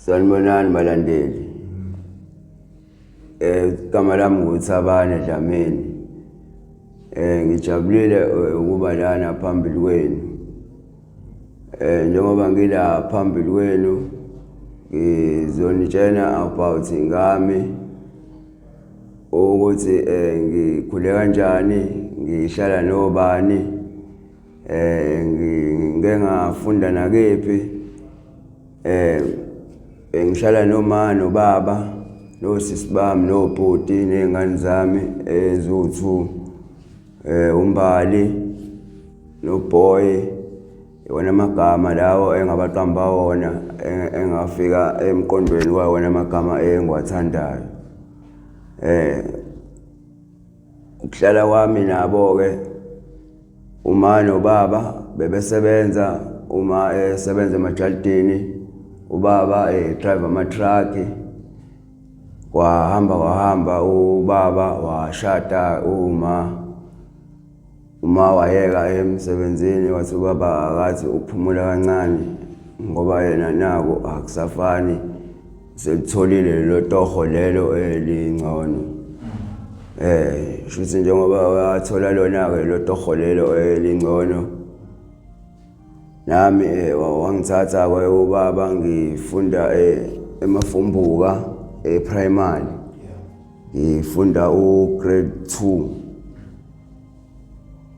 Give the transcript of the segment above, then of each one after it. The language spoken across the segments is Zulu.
Sanibonani balandeli. Igama lami nguThabane Dlamini. Ngijabulile ukuba lana phambili kwenu. Njengoba ngila phambili kwenu ngizonitshela about ngami ukuthi ngikhule kanjani, ngihlala nobani, ngike ngafunda nakephi, ngihlala noma nobaba, nosisi bami, nobhuti, nezingane zami eziwu-2, uMbali noBoy. Iwona amagama lawo engabaqamba wona engafika emqondweni wawona amagama engiwathandayo. Ukuhlala kwami nabo ke uma nobaba bebesebenza, uma esebenza emajaldini, ubaba drive ama-truck. Kwahamba ubaba washada uma wayeka emsebenzini, wathi ubaba akathi ukuphumula kancane ngoba yena nako akusafani, selitholile lo toho lelo elingcono. Shuthi njengoba wathola lona-ke lo toho lelo elingcono, nami wangithatha-ke ubaba ngifunda eMafumbuka primary. Ngifunda grade 2.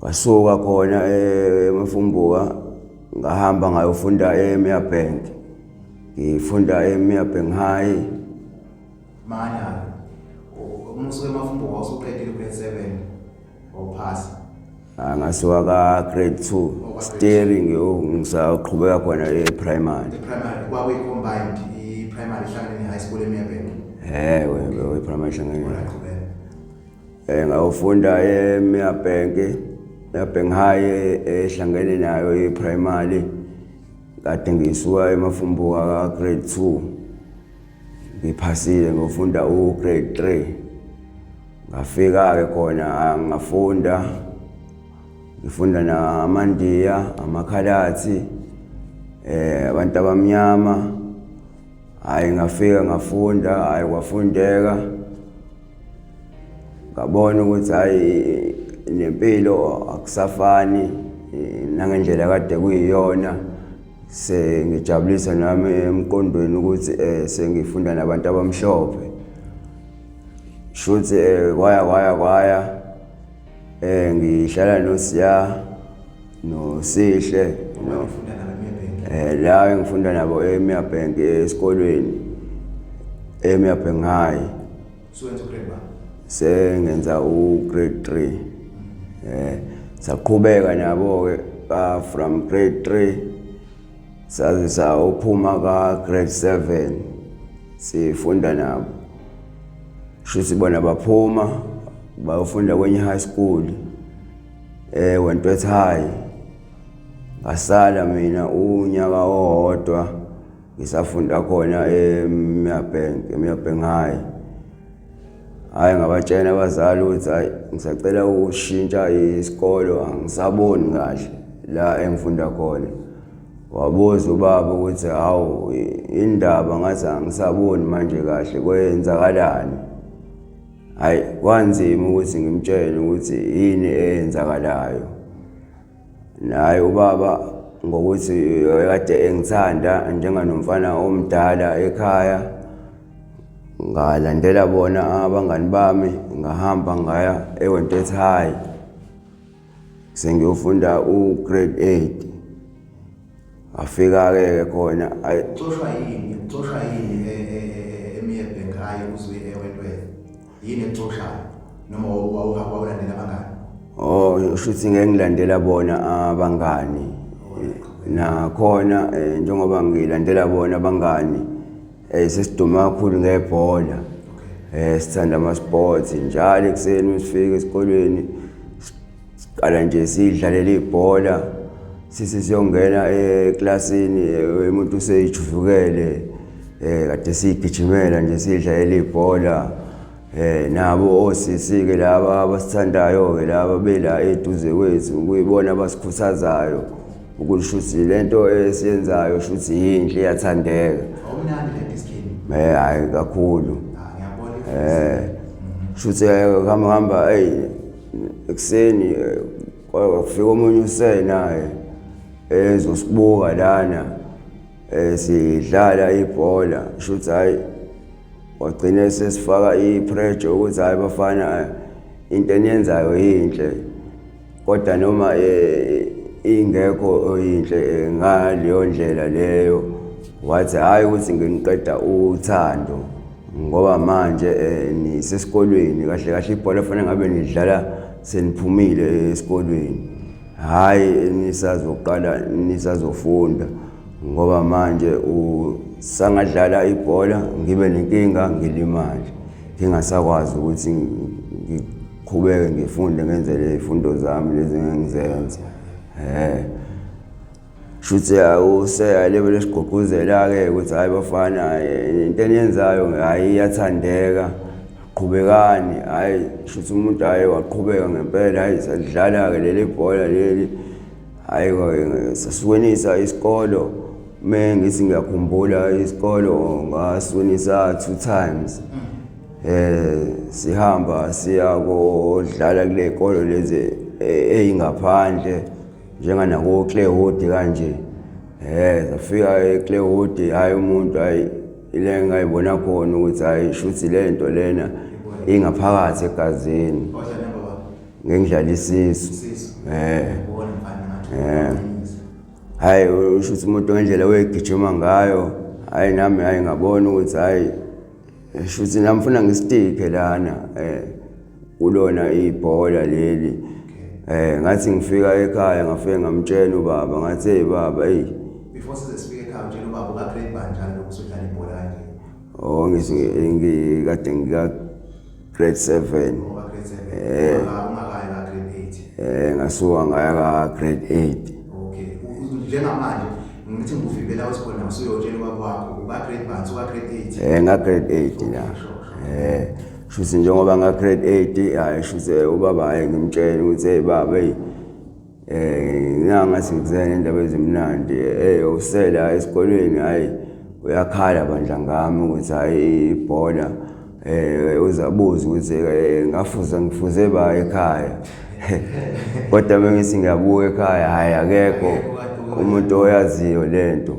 Ngasuka khona eMafumbuka ngahamba ngayofunda eMerebank. Ngifunda eMerebank High. Mana umusuke eMafumbuka usuqedile grade 7 awuphasa? Ngasuka ka grade 2 steering ngisaqhubeka khona e-primary. E-primary kwabe combined i-primary hlangene ne-high school eMerebank? We primary hlangene. Ngayofunda eMerebank High ehlangene nayo i-primary. Kade ngisuka eMafumbuka ka grade 2 ngiphasile ngofunda grade 3. Ngafika-ke khona ngifunda namaNdiya, amaKhalathi, abantu abamnyama. Ngafika ngafunda, kwafundeka. Ngabona ukuthi nempilo akusafani nangendlela kade kuyiyona. Sengijabulisa nami emqondweni ukuthi sengifunda nabantu abamhlophe. Shuthi kwaya ngihlala noSiya noSihle la engifunda nabo eMerebank esikolweni eMerebank High. Suwenza grade 1? Sengenza grade 3. Saqhubeka nabo-ke from grade 3 saze saphuma ka grade 7 sifunda nabo. Shuthi bona baphuma bayofunda kwenye high school Wentworth High. Ngasala mina unyaka owodwa ngisafunda khona eMerebank High. Ngabatshela abazali ukuthi ngisacela ukushintsha isikolo, angisaboni kahle la engifunda khona. Wabuza ubaba ukuthi hawu indaba ngathi angisaboni manje kahle, kwenzakalani? Kwanzima ukuthi ngimtshele ukuthi yini eyenzakalayo. Naye ubaba ngokuthi kade engithanda njenganomfana omdala ekhaya, ngalandela bona abangani bami ngahamba ngaya eWentworth High. Sengiyofunda grade 8. Afika-ke khona Xoshwa yini eMerebank High uzwe eWentworth? Yini exoshayo noma wawulandela abangani? Shuthi ngeke ngilandela bona abangani. Nakhona njengoba ngilandela bona abangani, sesiduma kakhulu ngebhola. Sithanda ama-sports. Njalo ekuseni sifika esikolweni siqala nje sidlalela ibhola. Siyongena eklasini umuntu usejuvukele, kade sigijimela nje sidlalela ibhola. Nabo osisi-ke laba abasithandayo-ke laba bela eduze kwethu kuyibona abasikhuthazayo ukuthi shuthi lento esiyenzayo shuthi yinhle, iyathandeka. Kwakumnandi le diskini. Hayi kakhulu. Ngiyabona. Shuthi hamba ekseni kwafika omunye usenaye ezosibuka lana sidlala ibhola. Shuthi hayi wagcina sesifaka ipressure ukuthi hayi bafana into eniyenzayo yinhle, kodwa noma ingekho yinhle ngaleyo ndlela leyo, wathi hayi ukuthi nginiqeda uthando ngoba manje nisesikolweni kahle kahle ibhola fanele ngabe nidlala seniphumile esikolweni, hayi nisazoqala nisazofunda, ngoba manje usangadlala ibhola ngibe nenkinga ngilimale ngingasakwazi ukuthi ngiqhubeke ngifunde ngenze lezifundo zami lezi engizenza. Shuthi useyalebele esigqugquzela ke ukuthi hayi bafana into eniyenzayo hayi iyathandeka, qhubekani. Hayi shuthi umuntu hayi waqhubeka ngempela, hayi sadlala ke leli bhola leli, hayi sasiwinisa isikolo. Ngithi ngiyakhumbula isikolo ngasiwinisa 2 times. Sihamba siya kodlala kule zikolo lezi eyingaphandle njenganako Clearwood kanje. Safika eClearwood, hayi umuntu hayi ile ngayibona khona ukuthi hayi shuthi lento lena ingaphakathi egazini. Ngengidlala isisu. Hayi shuthi umuntu ngendlela wegijima ngayo, hayi nami hayi ngabona ukuthi hayi shuthi namfuna ngisitike lana kulona ibhola leli. Ngathi ngifika ekhaya ngafike ngamtshela ubaba, ngathi hey baba before sizofika ekhaya utshela ubaba uka grade banjani lokusudlala ibhola kanje? Ngikade ngika grade 7. Grade 7. Ungakayi la grade 8. Ngasuka ngaya ka grade 8. Okay. Njengamanje ngithi ngufike la usikhona usuyotshela ubaba wakho uba grade banjani, uka grade 8? Nga grade 8 la. Shuthi njengoba nga grade 8 hayi shuthi ubaba hayi ngimtshela ukuthi hey baba ngathi ngizene indaba ezimnandi usela esikolweni hayi uyakhala bandla ngami ukuthi hayi ibhola uzabuza ukuthi ngifuze ba ekhaya. Kodwa bengithi ngiyabuka ekhaya hayi akekho umuntu oyaziyo lento,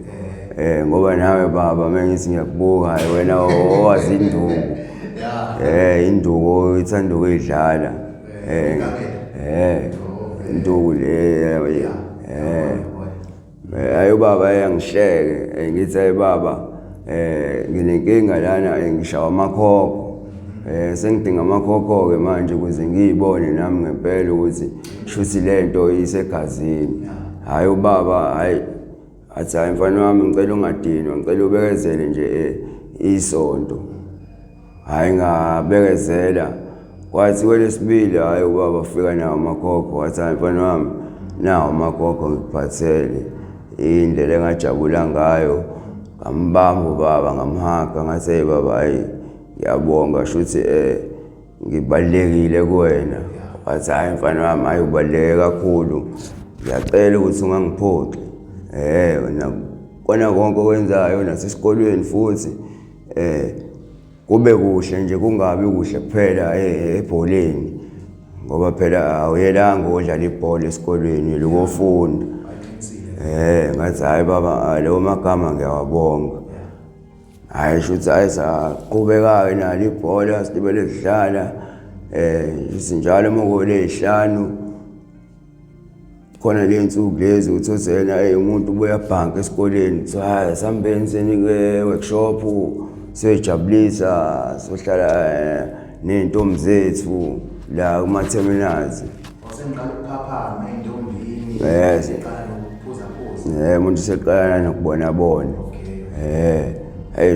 ngoba nawe baba mengithi ngiyakubuka hayi wena owazi induku. Induku ithanda ukuyidlala. Induku le hayi ubaba yangihleke ngithi hayi baba nginenkinga lana ngishawa amakhokho. Sengidinga amakhokho ke manje ukuze ngiyibone nami ngempela ukuthi shuthi lento isegazini. Hayi ubaba hayi athi hayi mfana wami ngicela ungadinwa, ngicela ubekezele nje isonto. Hayi ngabekezela, kwathi kwelesibili hayi ubaba ufika nawo amakhokho, wathi hayi mfana wami nawo amakhokho ngikuphathele. Indlela engajabula ngayo ngambamba ubaba ngamhaga ngathi hey baba hayi ngiyabonga shuthi ngibalekile kuwena. Wathi hayi mfana wami hayi ubaleke kakhulu, ngiyacela ukuthi ungangiphoxi. Kona konke okwenzayo nasesikolweni futhi kube kuhle nje, kungabi kuhle kuphela ebholeni, ngoba phela awuyelanga udlala ibhola esikolweni lokufunda. Ngathi hayi baba leyo magama ngiyawabonga. Hayi shuthi hayi saqhubeka nalo ibhola silibele sidlala izinjalo mokole 5 khona le nsuku lezi uthozena umuntu ubuya bhanka esikoleni kuthiwa sambenzeni ke workshop sejabulisa sohlala nentombi zethu la kuma terminals. Wasengiqala ukuphaphama entombini seqala nokuphuza phuza. Umuntu seqala nokubona bona.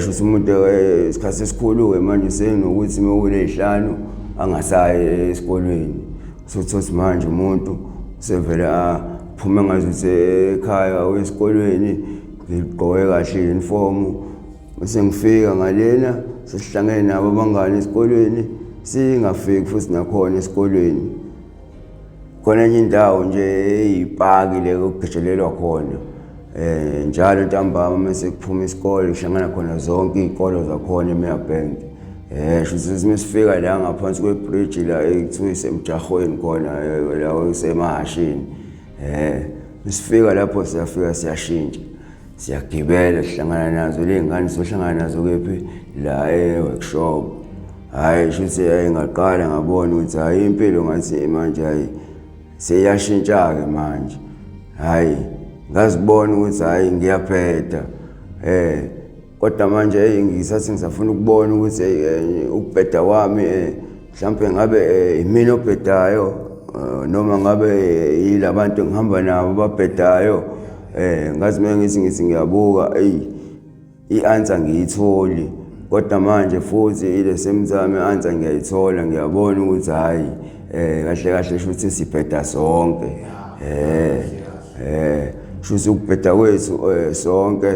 Shuthi umuntu isikhathi esikhulu ke manje senokuthi mekule 5 angasayi esikolweni. Sothothi manje umuntu sevela phuma ngazuthi ekhaya uyesikolweni ngigqoke kahle uniform, bese ngifika ngalena sesihlangene nabo abangani esikolweni singafiki futhi nakhona esikolweni. Khona enye indawo nje eyipaki le okugejelelwa khona njalo ntambama mase kuphuma isikole kuhlangana khona zonke izikolo zakhona eMerebank. Shuthi mesifika la ngaphansi kwebridge la ekuthiwa isemjahweni khona la usemahashini. Mesifika lapho siyafika siyashintsha. Siyagibela sihlangana nazo lezingane sohlangana nazo kephi la workshop. Hayi shuthi ngaqala ngabona ukuthi hayi impilo ngathi manje hayi seyashintsha ke manje. Hayi ngazibona ukuthi hayi ngiyaphetha. Kodwa manje ngisathi ngisafuna ukubona ukuthi ukubheda wami mhlambe ngabe imini obhedayo noma ngabe yilabantu ngihamba nabo babhedayo. Ngazi ngithi ngiyabuka i-answer ngiyitholi. Kodwa manje futhi ile same time i-answer ngiyayithola ngiyabona ukuthi hayi kahle kahle shuthi sibheda sonke. Shuthi ukubheda kwethu sonke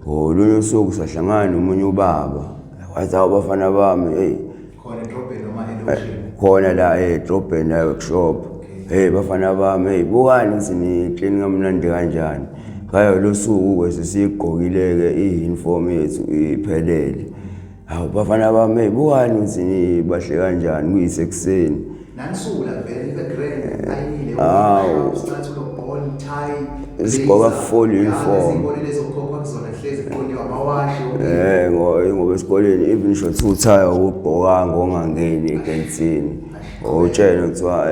ngolunye usuku sahlangana nomunye ubaba wathi abafana bami khona edrobheni noma elokishini khona la edrobheni la workshop. Bafana bami bukani ukuthi ni clean kamnandi kanjani. Ngayo lo suku kwese sigqokileke i-uniform yethu iphelele. Hawu bafana bami bukani ukuthi ni bahle kanjani kuyisekuseni. nanisula vele ibe grand ayile start to ball tie isigqoka full uniform. Izimboni lezokhokha kuzona hlezi kuqondiwe amawashi. Ngoba esikoleni even ngisho 2 tie ukugqokanga ongangeni egensini. Utshela kuthiwa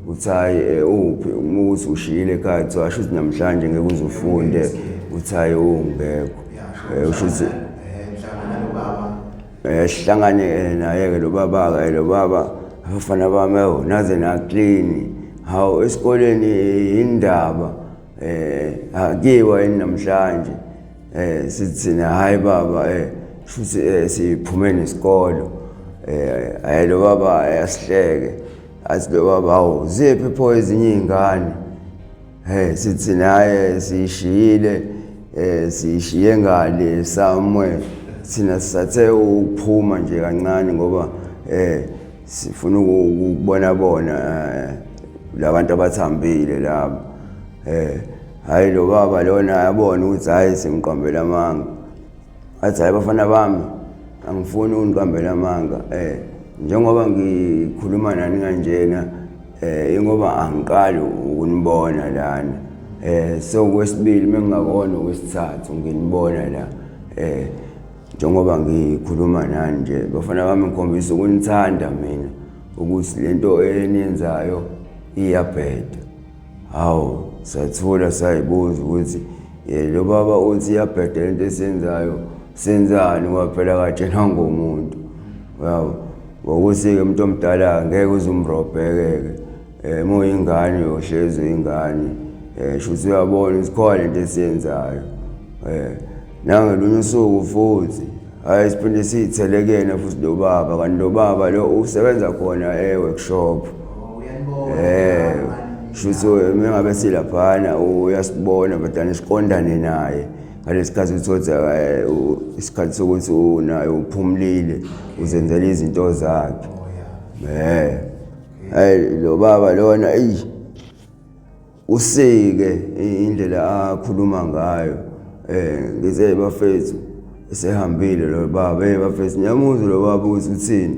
uthayi uphi umuthi ushiyile ekhaya kuthiwa asho ukuthi namhlanje ngeke uzufunde uthayi ungekho. Ushuthi sihlangane naye lo baba lo baba abafana bami naze na clean. Hawu esikoleni indaba akiwa namhlanje sithi na hayi baba shuthi siphume nesikolo. Lo baba ayasihleke athi lo baba awu ziphi pho ezinye izingane. Sithi naye sishiye ngale somewhere sina sisathe ukuphuma nje kancane ngoba sifuna ukubona labantu abathambile labo. Hayi lo baba lona yabona ukuthi hayi simqambela amanga. Athi hayi bafana bami angifuni uniqambela amanga. Njengoba ngikhuluma nani kanjena ingoba angiqali ukunibona lana. So kwesibili mengingabona okwesithathu nginibona la. Njengoba ngikhuluma nani nje bafana bami ngikhombisa ukunithanda mina ukuthi lento eniyenzayo iyabheda. Hawu sathula sayibuza ukuthi lo baba uthi iyabheda lento esiyenzayo senzani ngoba phela katshena ngomuntu. Yawo ukuthi ke umuntu omdala ngeke uzumrobheke moyingane yohlezi ingane. Shuthi uyabona ukuthi khona lento esiyenzayo. Nangelunye usuku futhi hayi siphinde sithelekene futhi lo baba kanti lo baba lo usebenza khona workshop. Shuthi mengabe silaphana uyasibona badani siqondane naye ngalesikhathi uthothi isikhathi sokuthi unaye uphumlile uzenzela izinto zakhe. Hayi lo baba lona usike indlela akhuluma ngayo. Ngize bafethu esehambile lo baba bafethu nyamuza lo baba ukuthi uthini.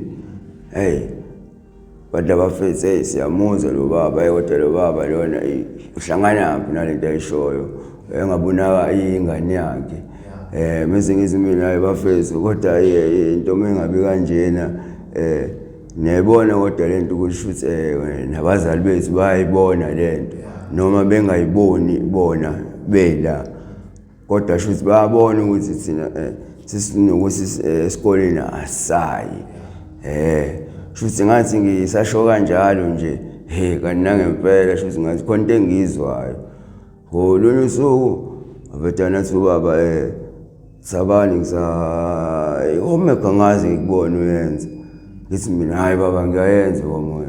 Badla bafethu siyamuza lo baba kodwa lo baba lona uhlangana naphi nalento ayishoyo engabonaka ingane yakhe. Mase ngithi mina hayi bafethu kodwa into mengabe kanjena nebona kodwa lento kusho ukuthi nabazali bethu bayibona lento noma bengayiboni bona bela kodwa shuthi bayabona ukuthi thina sisinokuthi esikoleni asayi. Shuthi ngathi ngisasho kanjalo nje kanti nangempela shuthi ngathi khona into engizwayo. Ngolunye usuku abadalathi ubaba sabani ngisa ngazi ngikubona uyenza. Ngithi mina hayi baba ngiyayenza komoya.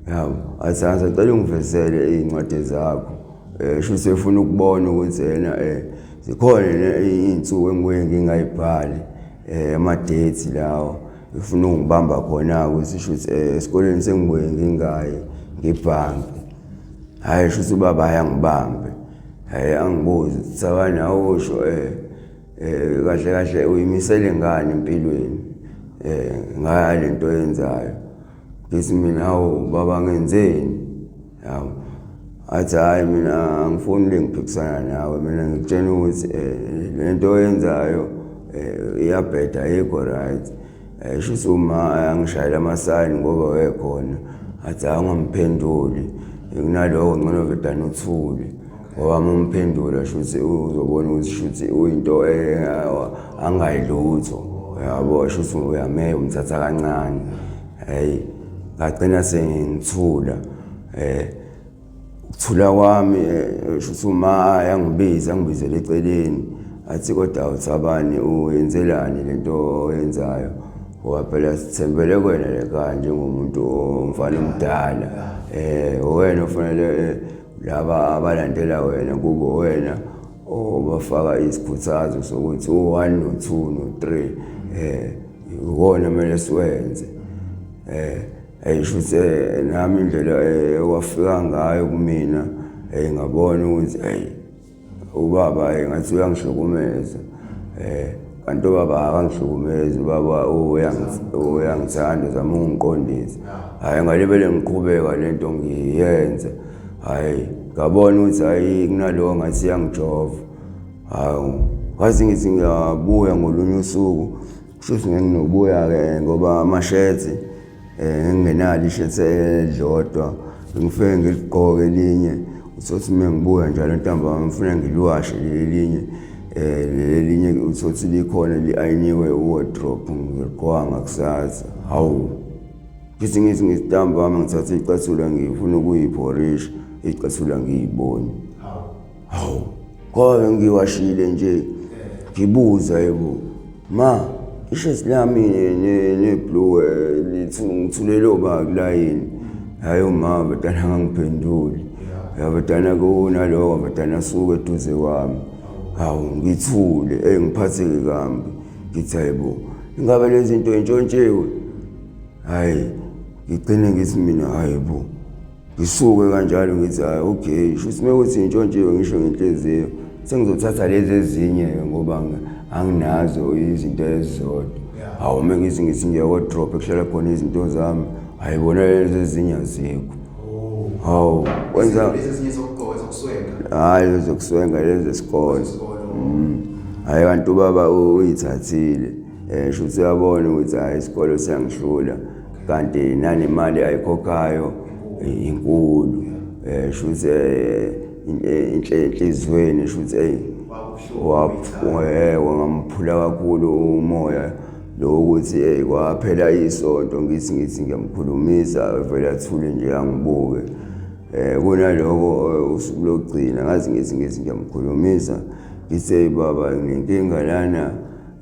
Yabo asanza cela ungivezele izincwadi zakho. Shuthi efuna ukubona ukuthi yena zikhona izinsuku engibuye ngingayibhali ama-dates lawo ufuna ungibamba khona ukuthi shuthi esikoleni sengibuye ngingayi ngibhange. Hayi shuthi ubaba ayangibambe. angibuzi Thabani awusho kahle kahle uyimisele ngani empilweni ngale nto yenzayo ngithi mina hawu baba ngenzeni yabo athi hayi mina angifuni lengiphikisana nawe mina ngikutshela ukuthi lento oyenzayo iyabheda ayikho right shuthi uma angishayela amasayini ngoba wekhona athi angamphenduli kunaloko ngcono vedana uthule ngoba umphendula shuthi uzobona ukuthi shuthi uyinto angayilutho yabo shuthi uyame umthatha kancane ngagcina sengithula ukuthula kwami shuthi uma angibizele eceleni athi kodwa uThabani uyenzelani lento oyenzayo ngoba phela sithembele kwena lekhaya njengomuntu omfana omdala wena ufanele laba abalandela wena kubo wena obafaka isikhuthazo sokuthi u1 no2 no3 ukona kumele siwenze ayishuthi nami indlela ewafika ngayo kumina ngabona ukuthi ubaba ngathi uyangihlukumeza kanti ubaba akangihlukumezi ubaba uyangithanda zama ungiqondisa hayi ngalibele ngiqhubeka lento ngiyenze hayi ngabona ukuthi hayi kunalowo ngathi iyangijova hawu kwazi ngithi ngiyabuya ngolunye usuku kushuthi ngingenobuya-ke ngoba amashethi ngingenalo ishethi elilodwa ngifike ngiligqoke elinye uthothi uma ngibuya njalo ntambama ngifuna ngiluwashe lelinye lelinye uthothi likhona li-ayiniwe wardrobe ngiligqoka ngakusasa hawu ngithi ngitambama ngithatha icathulo ngifuna ukuyiphorisha icathulo ngiyiboni hawu ngoba ngiwashile nje ngibuza yebo ma ishethi lami neblue ngithulele oba kulayini hayi uma betana ngangiphenduli yabetana kunaloko betana suke eduze kwami hawu ngithule ngiphatheke kambi ngithi hayibo ingabe lezi zinto intshontshiwe hayi ngigcine ngithi mina hayibo ngisuke kanjalo ngithi hayi okay shuthi mekuthi intshontshiwe ngisho ngenhliziyo sengizothatha lezi ezinye ngoba anginazo izinto ezizodwa hawu mengithi ngiya-wardrobe ekuhlala khona izinto zami ayibona lezi ezinye azikho hawu wenza hayi zokuswenga lezi zesikole hayi kanti ubaba uyithathile shuthi uyabona ukuthi hayi isikole siyangihlula kanti nanemali ayikhokhayo inkulu shuthi inhliziyweni shuthi wangamphula kakhulu umoya lo ukuthi kwaphela isonto ngithi ngiyamkhulumisa vele athule nje angibuke kunaloko usuku lokugcina ngazi ngithi ngiyamkhulumisa ngithi baba nginenkinga lana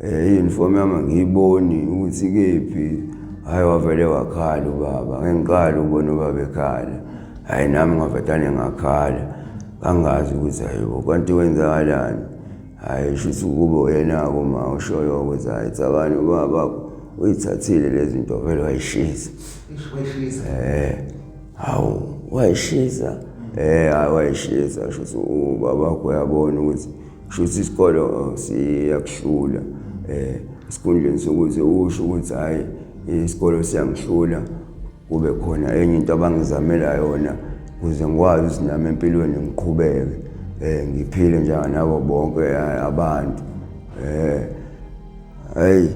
i-uniform yami ngiyiboni ukuthi kephi hayi wavele wakhala ubaba ngiqala ubona ubaba ekhala hayi nami ngavetane ngakhala angazi ukuthi hayibo kanti wenzakalani hayi shuthi kube yena uma ushoyo ukuthi hayi Thabani ubaba uyithathile lezi zinto vele wayishisa hawu wayishisa wayishisa shuthi ubaba wakho uyabona ukuthi shuthi isikolo siyakuhlula esikhundleni sokuthi usho ukuthi hayi isikolo siyangihlula kube khona enye into abangizamela yona ukuze ngikwazi ukuthi nami empilweni ngiqhubeke ngiphile njenganabo bonke abantu hayi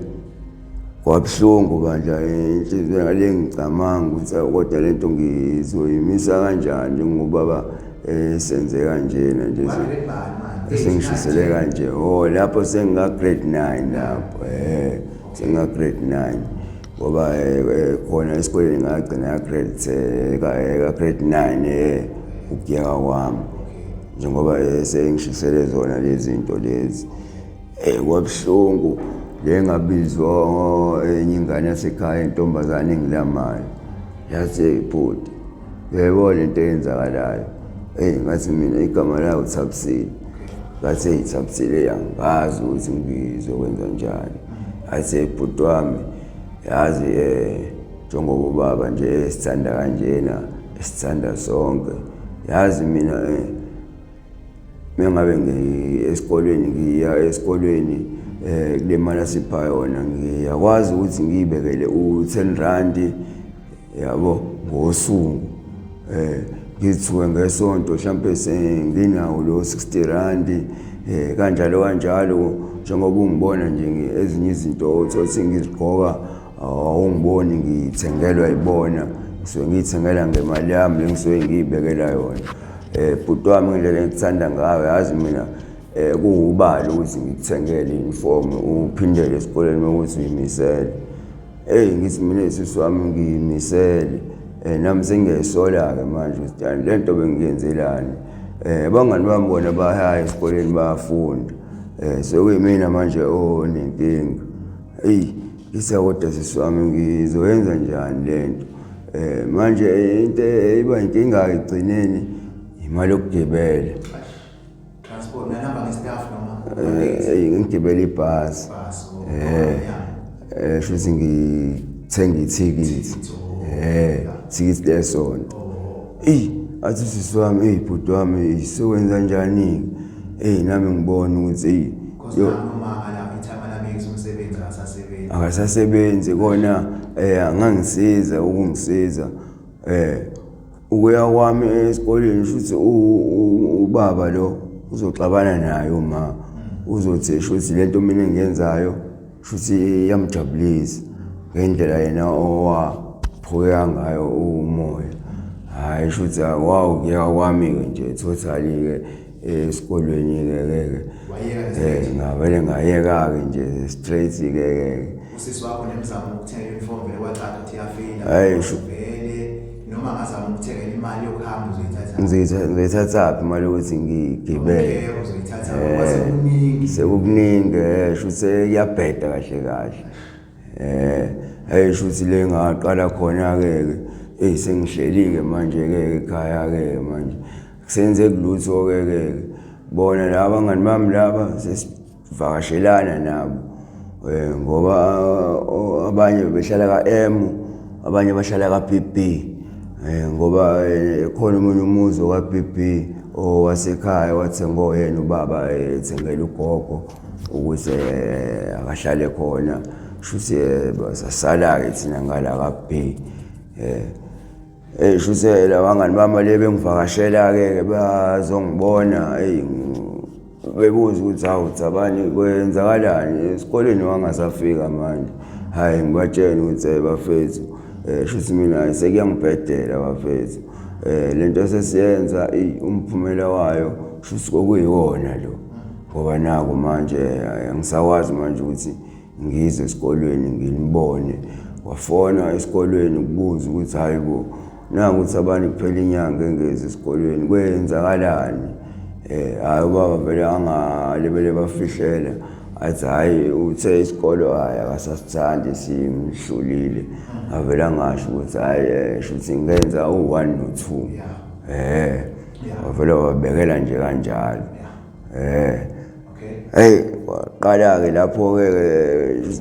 kwabuhlungu bandla inhliziyo ngale ngicamanga ukuthi kodwa lento ngizoyimisa kanjani ngobaba senze kanjena nje sengishisele kanje lapho senga grade 9 lapho senga grade 9 ngoba khona esikoleni ngagcina grade 9 ukuyeka kwami njengoba sengishisele zona lezi zinto lezi kwabuhlungu ngabizwa enye ingane yasekhaya intombazane engilamayo yathi bhuti uyayibona into eyenzakalayo ngathi mina igama layo uThabisile ngathi Thabisile yangazi ukuthi ngizokwenza njani athi bhuti wami yazi njengoba ubaba nje sithanda kanjena sithanda sonke yazi mina mengabe esikolweni ngiya esikolweni kule mali asipha yona ngiyakwazi ukuthi ngiyibekele u10 rand yabo ngosuku ngithuke ngesonto mhlambe senginawo lo 60 rand kanjalo njengoba ungibona nje ezinye izinto othi ngizigqoka awungiboni ngithengelwa ibona so ngithengela ngemali yami ngisuke ngiyibekela yona bhuti wami ngendlela engithanda ngayo yazi mina kuwubalo ukuthi ngikuthengele uniform uphindele esikoleni ukuthi uyimisele ngithi mina sisi wami ngiyimisele nami sengiyayisola ke manje ukuthi lento bengiyenzelani abangani bami bona bahaya esikoleni bayafunda so kuyimina manje onenkinga isakodwa sisi wami ngizoyenza njani lento manje into iba inkinga igcineni imali yokugibela transport nahamba ngestaff noma ngigibela ibhasi futhi ngithenga ithikithi ithikithi lesonto athi sisi wami bhuti wami siwenza njani nami ngibona ukuthi akasasebenzi kona angangisiza ukungisiza ukuya kwami esikoleni futhi ubaba lo uzoxabana nayo ma uzothi futhi lento mina engiyenzayo futhi yamjabulisa ngendlela yena owaphoya ngayo umoya hayi futhi wow kuya kwami nje totally ke esikolweni ke ngavele ngayeka ke nje straight ke usisi wakho nemizamo ukuthenga uniform vele kwaqala ukuthi yafika vele noma ngazama ukuthenga imali yokuhamba uzoyithatha imali ukuthi ngigibele uzoyithatha sekukuningi futhi iyabheda kahle futhi le ngaqala khona ke sengihlelike manje ke ekhaya ke manje kusenze kulutho ke bona laba ngani bami laba sesivakashelana nabo ngoba abanye behlala ka-M abanye bahlala ka-PP ngoba khona umunye umuzi ka-PP owasekhaya wathenga oyena ubaba ethengela ugogo ukuze akahlale khona futhi basasala-ke thina ngala ka-B futhi labangani bami le bengivakashela-ke bazongibona bebuza ukuthi hawu Thabani kwenzakalani esikoleni wangasafika manje hayi ngibatshela ukuthi bafethu futhi mina sekuyangibhedela bafethu lento sesiyenza umphumela wayo futhi kokuyiwona lo ngoba naku manje angisakwazi manje ukuthi ngize esikolweni ngilibone wafona esikolweni kubuza ukuthi hayi bo nangu Thabani kuphela inyanga engeze esikolweni kwenzakalani hayi ubaba vele angalebele bafihlela athi hayi uthe isikolo hayi akasasithandi simhlulile avele angasho ukuthi hayi shuthi ngenza u1 no2 avele wabekela nje kanjalo waqala ke lapho ke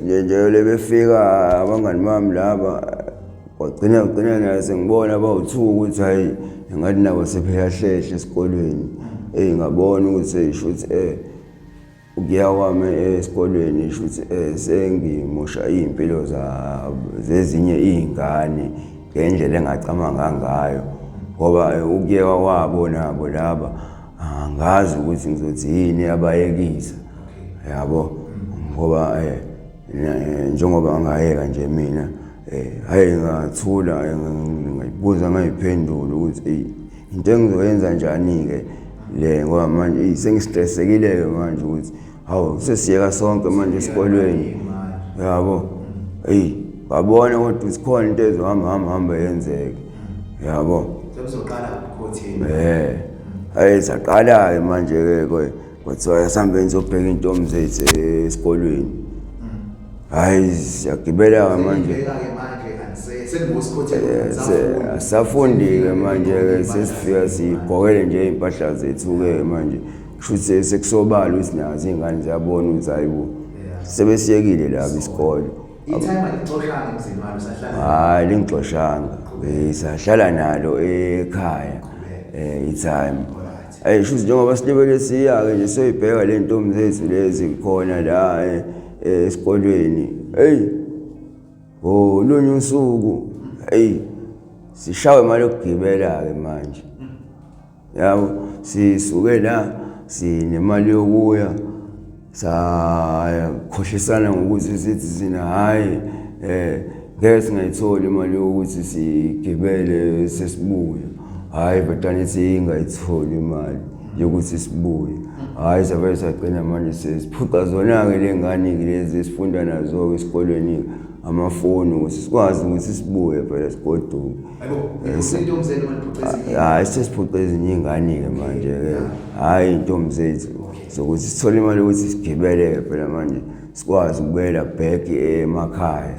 nje lebefika abangani bami laba wagcina naye sengibona bawu2 ukuthi hayi ngathi nabo sepheyahlehla esikolweni ngabona ukuthi shuthi ukuya kwami esikolweni shuthi sengimosha impilo zezinye izingane ngendlela engacamanga ngayo ngoba ukuyeka kwabo nabo laba angazi ukuthi ngizothi yini abayekisa yabo ngoba njengoba ngayeka nje mina hayi ngathula ngayibuza ngayiphendula ukuthi into engizoyenza njani ke le ngoba manje sengistressekile ke manje ukuthi hawu sesiyeka sonke manje esikolweni yabo babona ukuthi sikhona into ezohamba yenzeke yabo sebuzoqala ukukhothini saqala ke manje ke kwathiwa yasambe ngizobheka intombi zethu esikolweni hayi siyagibela manje safundi-ke manje-ke sesifika sibhokele nje iy'mpahla zethu-ke manje kushuthi sekusobala ukuthi nazo iy'ngane ziyabona ukuthi hayi bo sebesiyekile labo isikole hayi lingixoshanga sahlala nalo ekhaya i-time Shuthi njengoba silibele siya-ke nje soyibheka le ntombi zethu lezi khona la esikolweni. Olunye usuku sishawe imali yokugibela-ke manje. Yabo sisuke la sinemali yokuya sakhohlisana ngokuthi sithi sina hayi ngeke singayitholi imali yokuthi sigibele sesibuya. Hayi batani singayitholi imali yokuthi sibuye. Hayi savele sagcina manje sesiphuca zona-ke le ngane lezi esifunda nazo esikolweni amafoni ukuthi sikwazi ukuthi sibuye phela sigoduke. Hayi sesiphuca ezinye ingane-ke manje-ke hayi intombi zethu sokuthi sithole imali yokuthi sigibele phela manje sikwazi ukubuyela back emakhaya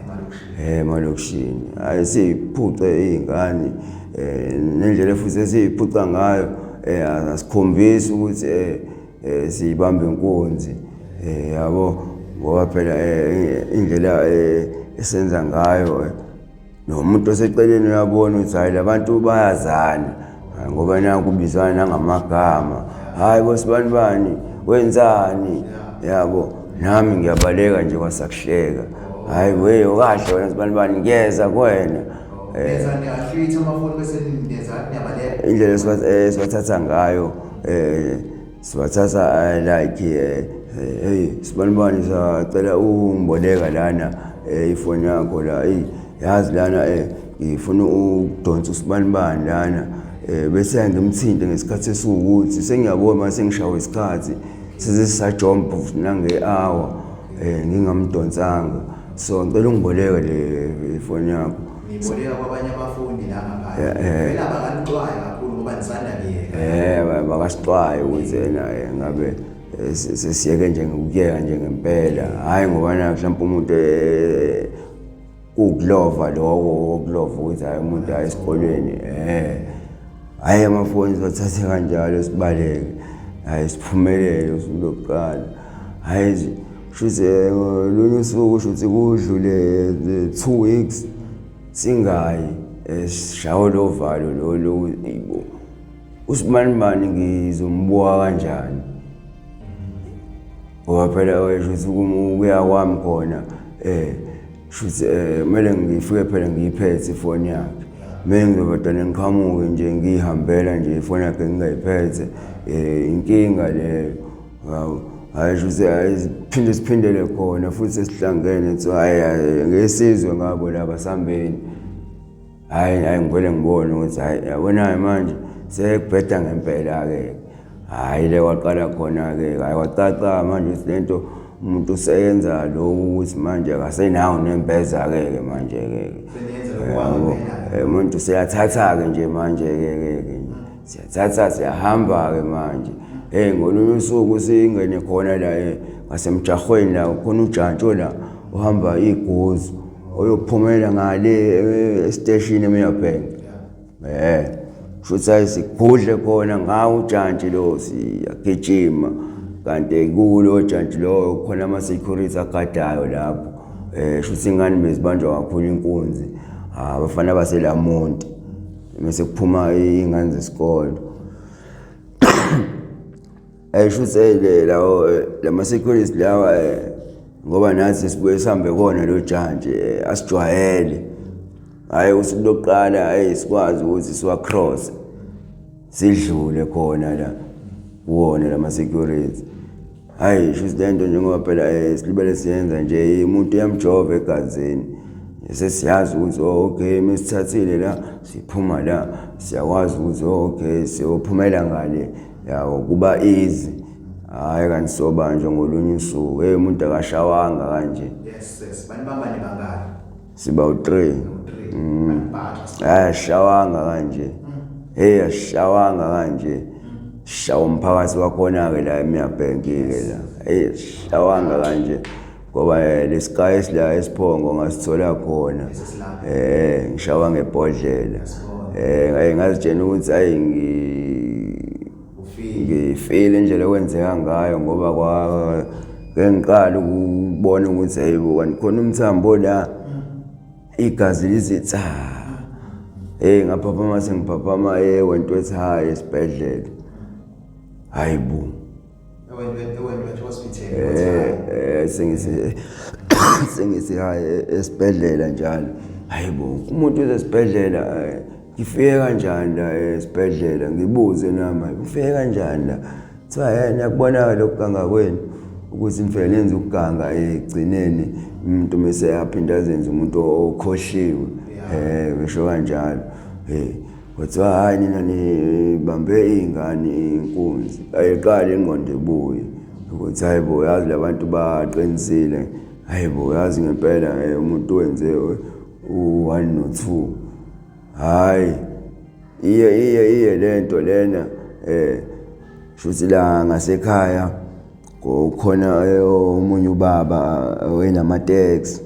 emalokishini. Hayi siphuce izingane nendlela futhi esiphuca ngayo asikhombisi ukuthi sibambe inkunzi yabo ngoba phela indlela esenza ngayo nomuntu oseceleni uyabona ukuthi hayi labantu bayazana ngoba nakubizana nangamagama. Hayi bosibani bani wenzani yabo nami ngiyabaleka nje kwasakuhleka. Hayi kahle wena sibani bani ngiyeza kuwena. Indlela sibathatha ngayo sibathatha like sibani bani sacela ungiboleka lana ifoni yakho la yazi lana ngifuna ukudonsa usibani bani lana bese ngimthinte ngesikhathi esiwukuthi sengiyabona mase ngishawe isikhathi sesisajump nange-hour ngingamdonsanga. So ngicela ungiboleka le ifoni yakho. Ngiboleka kwabanye abafundi la ngapha. Phela bakanicwaye kakhulu ngoba nisanda biyeka. Bakasixwaye ukuthi ngabe sesiyeke nje ngokuyeka nje ngempela. Hayi ngoba na mhlawumbe umuntu ukulova lokho ukulova ukuthi hayi umuntu ayesikolweni hayi amafoni sizathathe kanjalo sibaleke. Hayi siphumelele usuku lokuqala. Hayi shuthi lunye usuku shuthi kudlule 2 weeks singayi shawo lo valo lo usibani bani ngizombuka kanjani ngoba phela shuthi ukuya kwami khona shuthi kumele ngifike phela ngiyiphethe ifoni yakhe. Mina ngizobadana ngiqhamuke nje ngihambela nje ifoni yakhe ngingayiphethe inkinga leyo. Hayi shuthi siphindele khona futhi sesihlangene so hayi ngesizwe ngabo laba sambeni. Hayi ngivele ngibone ukuthi hayi yabona manje sekubheda ngempela-ke. Hayi le waqala khona-ke hayi wacaca manje ukuthi lento umuntu useyenza lokhu ukuthi manje akasenawo nempeza-ke manje-ke umuntu seyathatha-ke nje manje-ke siyathatha siyahamba-ke manje. Ngolunye usuku singene khona la ngasemjahweni la khona uJantshi la uhamba iGozi oyophumela ngale estation eMeyabank. Shuthi sigudle khona ngawo uJantshi lo siyagijima kanti kulo uJantshi lo khona ama-security agadayo lapho. Shuthi ingane bezibanjwa kakhulu inkunzi abafana baselamonti bese kuphuma ingane zesikole. Shuthi lawo lama-security lawa ngoba nathi sibuye sihambe kona lo Jantshi asijwayele. Hayi usuku lokuqala sikwazi ukuthi siwacross sidlule khona la kuwona lama-security. Hayi shuthi lento njengoba phela silibele siyenza nje umuntu uyamjova egazini sesiyazi ukuthi okay mesithathile la siphuma la siyakwazi ukuthi okay siyophumela ngale yawo kuba easy. Hayi kanti sobanjwa ngolunye usuku umuntu akashawanga kanje. Yes banibambani bangaki? Siba u3. Shawanga kanje. Ashawanga kanje. Shawa umphakathi wakhona-ke la eMeyabank-ke la. Shawanga kanje ngoba lesikaya esila esiphongo ngasithola khona. Ngishawa ngebhodlela. Ngazitshela ukuthi hayi ngifile indlela okwenzeka ngayo ngoba ngiqala ukubona ukuthi hayibo khona umthambo la igazi lizitha. Ngaphaphama sengiphaphama wentwethu hayi esibhedlela. hayibo Ewentu hospital. Sengisi hayi esibhedlela njalo. Hayibo umuntu usesibhedlela ngifike kanjani la esibhedlela ngibuze nami ufike kanjani la. Kuthiwa yena yakubona lokuganga kwenu ukuthi mfele yenza ukuganga egcineni umuntu mase yaphinda azenze umuntu okhoshiwe. Besho kanjalo. Kuthiwa hayi nina nibambe ingane inkunzi ayiqala ingqondo ebuye ukuthi hayibo yazi labantu baqinisile. Hayibo yazi ngempela umuntu wenze u1 no2. Hayi iye lento lena shuthi la ngasekhaya kukhona omunye ubaba wenama taxi